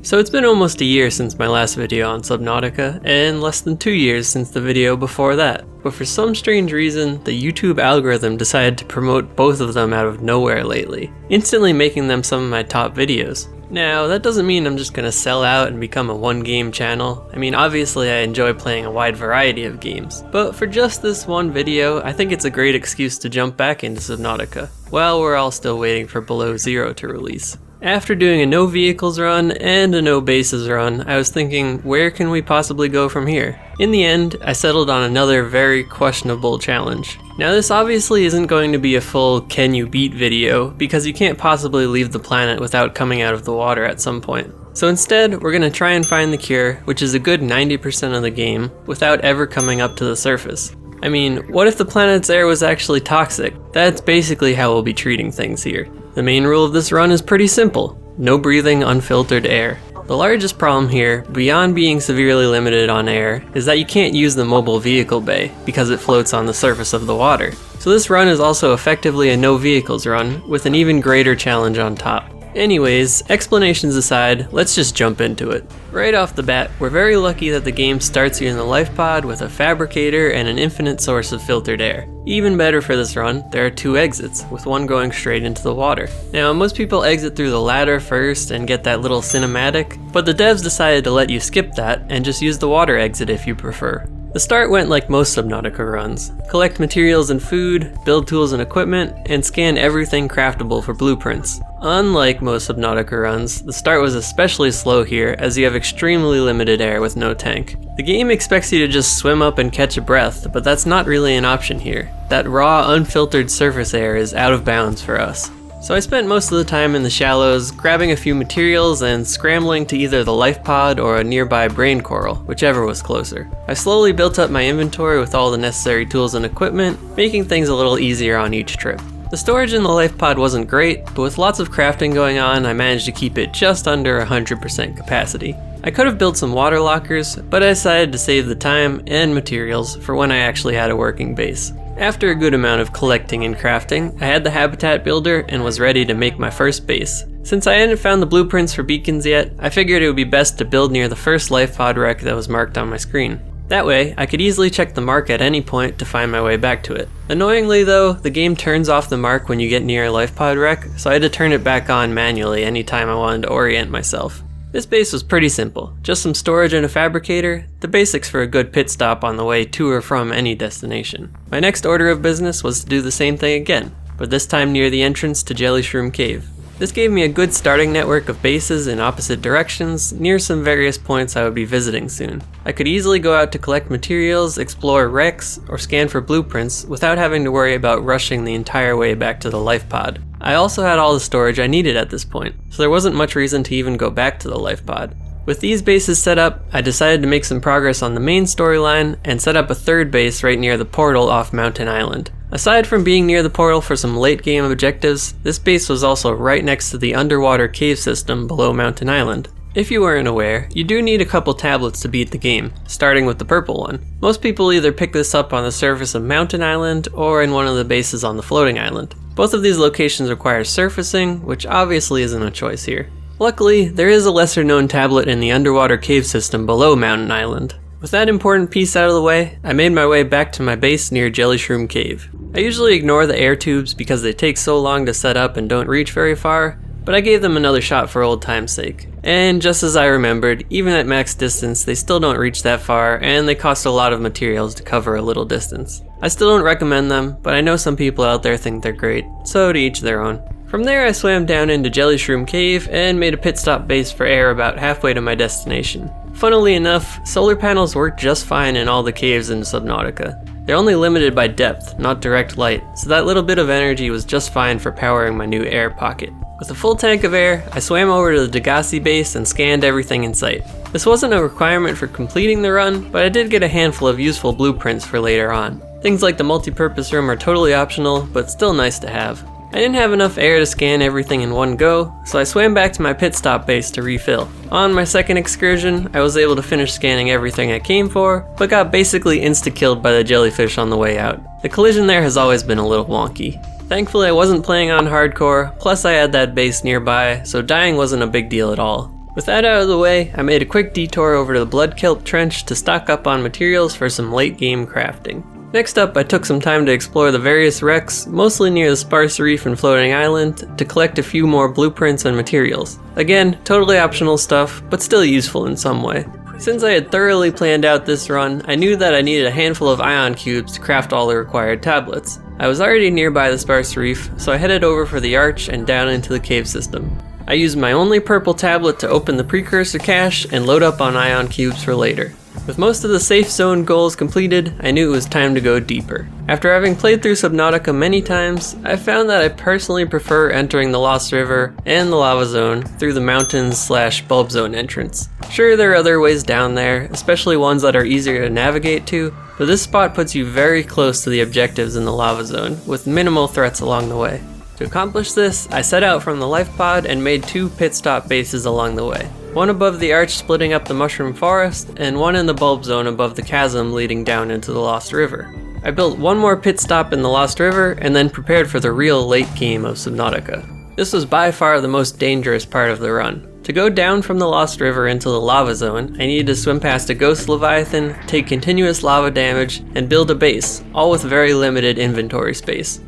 So it's been almost a year since my last video on Subnautica, and less than 2 years since the video before that. But for some strange reason, the YouTube algorithm decided to promote both of them out of nowhere lately, instantly making them some of my top videos. Now, that doesn't mean I'm just gonna sell out and become a one-game channel. I mean, obviously I enjoy playing a wide variety of games, but for just this one video, I think it's a great excuse to jump back into Subnautica, while we're all still waiting for Below Zero to release. After doing a no vehicles run and a no bases run, I was thinking, where can we possibly go from here? In the end, I settled on another very questionable challenge. Now this obviously isn't going to be a full can you beat video, because you can't possibly leave the planet without coming out of the water at some point. So instead, we're gonna try and find the cure, which is a good 90% of the game, without ever coming up to the surface. I mean, what if the planet's air was actually toxic? That's basically how we'll be treating things here. The main rule of this run is pretty simple: no breathing unfiltered air. The largest problem here, beyond being severely limited on air, is that you can't use the mobile vehicle bay because it floats on the surface of the water. So this run is also effectively a no vehicles run, with an even greater challenge on top. Anyways, explanations aside, let's just jump into it. Right off the bat, we're very lucky that the game starts you in the life pod with a fabricator and an infinite source of filtered air. Even better for this run, there are 2 exits, with one going straight into the water. Now, most people exit through the ladder first and get that little cinematic, but the devs decided to let you skip that and just use the water exit if you prefer. The start went like most Subnautica runs. Collect materials and food, build tools and equipment, and scan everything craftable for blueprints. Unlike most Subnautica runs, the start was especially slow here as you have extremely limited air with no tank. The game expects you to just swim up and catch a breath, but that's not really an option here. That raw, unfiltered surface air is out of bounds for us. So I spent most of the time in the shallows, grabbing a few materials and scrambling to either the life pod or a nearby brain coral, whichever was closer. I slowly built up my inventory with all the necessary tools and equipment, making things a little easier on each trip. The storage in the life pod wasn't great, but with lots of crafting going on, I managed to keep it just under 100% capacity. I could have built some water lockers, but I decided to save the time and materials for when I actually had a working base. After a good amount of collecting and crafting, I had the habitat builder and was ready to make my first base. Since I hadn't found the blueprints for beacons yet, I figured it would be best to build near the first life pod wreck that was marked on my screen. That way, I could easily check the mark at any point to find my way back to it. Annoyingly though, the game turns off the mark when you get near a life pod wreck, so I had to turn it back on manually anytime I wanted to orient myself. This base was pretty simple, just some storage and a fabricator, the basics for a good pit stop on the way to or from any destination. My next order of business was to do the same thing again, but this time near the entrance to Jellyshroom Cave. This gave me a good starting network of bases in opposite directions near some various points I would be visiting soon. I could easily go out to collect materials, explore wrecks, or scan for blueprints without having to worry about rushing the entire way back to the life pod. I also had all the storage I needed at this point, so there wasn't much reason to even go back to the life pod. With these bases set up, I decided to make some progress on the main storyline and set up a third base right near the portal off Mountain Island. Aside from being near the portal for some late game objectives, this base was also right next to the underwater cave system below Mountain Island. If you weren't aware, you do need a couple tablets to beat the game, starting with the purple one. Most people either pick this up on the surface of Mountain Island or in one of the bases on the floating island. Both of these locations require surfacing, which obviously isn't a choice here. Luckily, there is a lesser known tablet in the underwater cave system below Mountain Island. With that important piece out of the way, I made my way back to my base near Jellyshroom Cave. I usually ignore the air tubes because they take so long to set up and don't reach very far, but I gave them another shot for old time's sake. And just as I remembered, even at max distance, they still don't reach that far, and they cost a lot of materials to cover a little distance. I still don't recommend them, but I know some people out there think they're great, so to each their own. From there I swam down into Jellyshroom Cave and made a pit stop base for air about halfway to my destination. Funnily enough, solar panels work just fine in all the caves in Subnautica. They're only limited by depth, not direct light, so that little bit of energy was just fine for powering my new air pocket. With a full tank of air, I swam over to the Degassi base and scanned everything in sight. This wasn't a requirement for completing the run, but I did get a handful of useful blueprints for later on. Things like the multi-purpose room are totally optional, but still nice to have. I didn't have enough air to scan everything in one go, so I swam back to my pit stop base to refill. On my second excursion, I was able to finish scanning everything I came for, but got basically insta-killed by the jellyfish on the way out. The collision there has always been a little wonky. Thankfully I wasn't playing on hardcore, plus I had that base nearby, so dying wasn't a big deal at all. With that out of the way, I made a quick detour over to the Blood Kelp Trench to stock up on materials for some late game crafting. Next up, I took some time to explore the various wrecks, mostly near the sparse reef and floating island, to collect a few more blueprints and materials. Again, totally optional stuff, but still useful in some way. Since I had thoroughly planned out this run, I knew that I needed a handful of ion cubes to craft all the required tablets. I was already nearby the sparse reef, so I headed over for the arch and down into the cave system. I used my only purple tablet to open the precursor cache and load up on ion cubes for later. With most of the safe zone goals completed, I knew it was time to go deeper. After having played through Subnautica many times, I found that I personally prefer entering the Lost River and the Lava Zone through the mountains/bulb zone entrance. Sure, there are other ways down there, especially ones that are easier to navigate to, but this spot puts you very close to the objectives in the Lava Zone, with minimal threats along the way. To accomplish this, I set out from the life pod and made 2 pit stop bases along the way. One above the arch splitting up the mushroom forest, and one in the bulb zone above the chasm leading down into the Lost River. I built one more pit stop in the Lost River, and then prepared for the real late game of Subnautica. This was by far the most dangerous part of the run. To go down from the Lost River into the Lava Zone, I needed to swim past a ghost leviathan, take continuous lava damage, and build a base, all with very limited inventory space.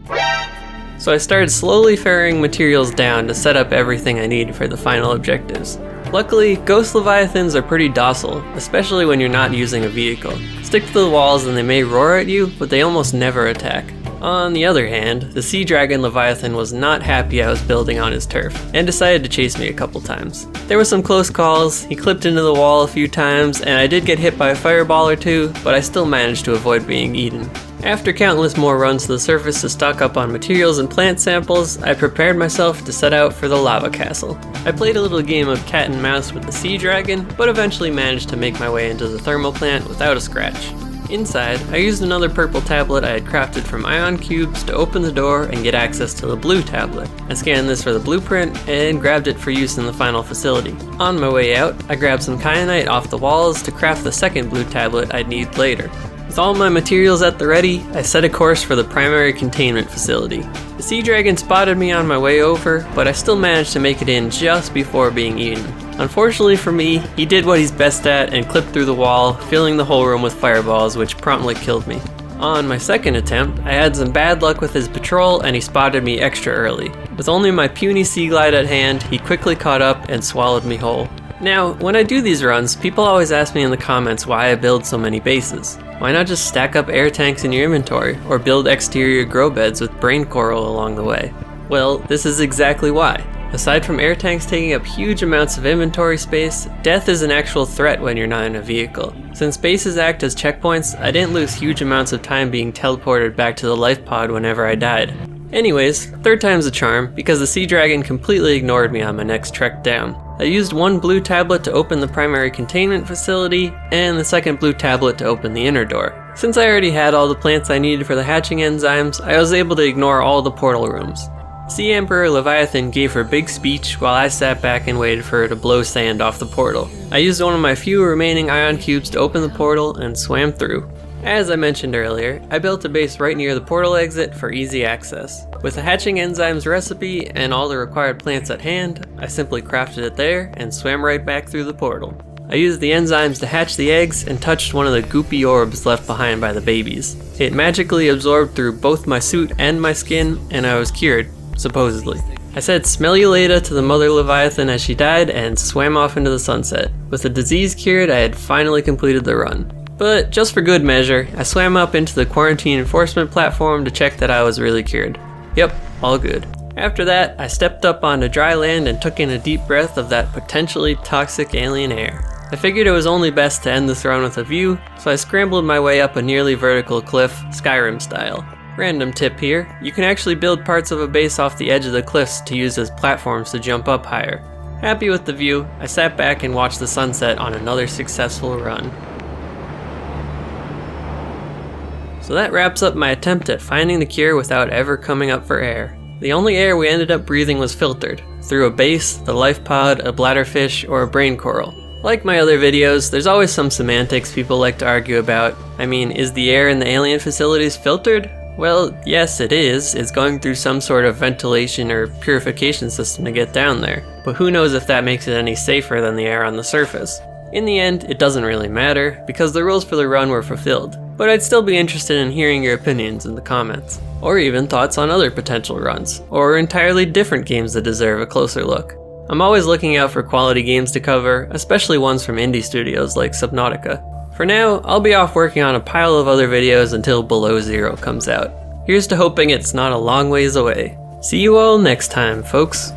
So I started slowly ferrying materials down to set up everything I need for the final objectives. Luckily, ghost leviathans are pretty docile, especially when you're not using a vehicle. Stick to the walls and they may roar at you, but they almost never attack. On the other hand, the sea dragon leviathan was not happy I was building on his turf, and decided to chase me a couple times. There were some close calls, he clipped into the wall a few times, and I did get hit by a fireball or two, but I still managed to avoid being eaten. After countless more runs to the surface to stock up on materials and plant samples, I prepared myself to set out for the lava castle. I played a little game of cat and mouse with the sea dragon, but eventually managed to make my way into the thermal plant without a scratch. Inside, I used another purple tablet I had crafted from ion cubes to open the door and get access to the blue tablet. I scanned this for the blueprint and grabbed it for use in the final facility. On my way out, I grabbed some kyanite off the walls to craft the second blue tablet I'd need later. With all my materials at the ready, I set a course for the primary containment facility. The sea dragon spotted me on my way over, but I still managed to make it in just before being eaten. Unfortunately for me, he did what he's best at and clipped through the wall, filling the whole room with fireballs, which promptly killed me. On my second attempt, I had some bad luck with his patrol and he spotted me extra early. With only my puny sea glide at hand, he quickly caught up and swallowed me whole. Now, when I do these runs, people always ask me in the comments why I build so many bases. Why not just stack up air tanks in your inventory, or build exterior grow beds with brain coral along the way? Well, this is exactly why. Aside from air tanks taking up huge amounts of inventory space, death is an actual threat when you're not in a vehicle. Since bases act as checkpoints, I didn't lose huge amounts of time being teleported back to the life pod whenever I died. Anyways, third time's a charm, because the sea dragon completely ignored me on my next trek down. I used one blue tablet to open the primary containment facility, and the second blue tablet to open the inner door. Since I already had all the plants I needed for the hatching enzymes, I was able to ignore all the portal rooms. Sea Emperor Leviathan gave her big speech while I sat back and waited for her to blow sand off the portal. I used one of my few remaining ion cubes to open the portal and swam through. As I mentioned earlier, I built a base right near the portal exit for easy access. With the hatching enzymes recipe and all the required plants at hand, I simply crafted it there and swam right back through the portal. I used the enzymes to hatch the eggs and touched one of the goopy orbs left behind by the babies. It magically absorbed through both my suit and my skin, and I was cured, supposedly. I said "smell you later" to the mother Leviathan as she died and swam off into the sunset. With the disease cured, I had finally completed the run. But just for good measure, I swam up into the quarantine enforcement platform to check that I was really cured. Yep, all good. After that, I stepped up onto dry land and took in a deep breath of that potentially toxic alien air. I figured it was only best to end this run with a view, so I scrambled my way up a nearly vertical cliff, Skyrim style. Random tip here, you can actually build parts of a base off the edge of the cliffs to use as platforms to jump up higher. Happy with the view, I sat back and watched the sunset on another successful run. So that wraps up my attempt at finding the cure without ever coming up for air. The only air we ended up breathing was filtered, through a base, the life pod, a bladderfish, or a brain coral. Like my other videos, there's always some semantics people like to argue about. I mean, is the air in the alien facilities filtered? Well, yes it is. It's going through some sort of ventilation or purification system to get down there, but who knows if that makes it any safer than the air on the surface. In the end, it doesn't really matter, because the rules for the run were fulfilled, but I'd still be interested in hearing your opinions in the comments, or even thoughts on other potential runs, or entirely different games that deserve a closer look. I'm always looking out for quality games to cover, especially ones from indie studios like Subnautica. For now, I'll be off working on a pile of other videos until Below Zero comes out. Here's to hoping it's not a long ways away. See you all next time, folks.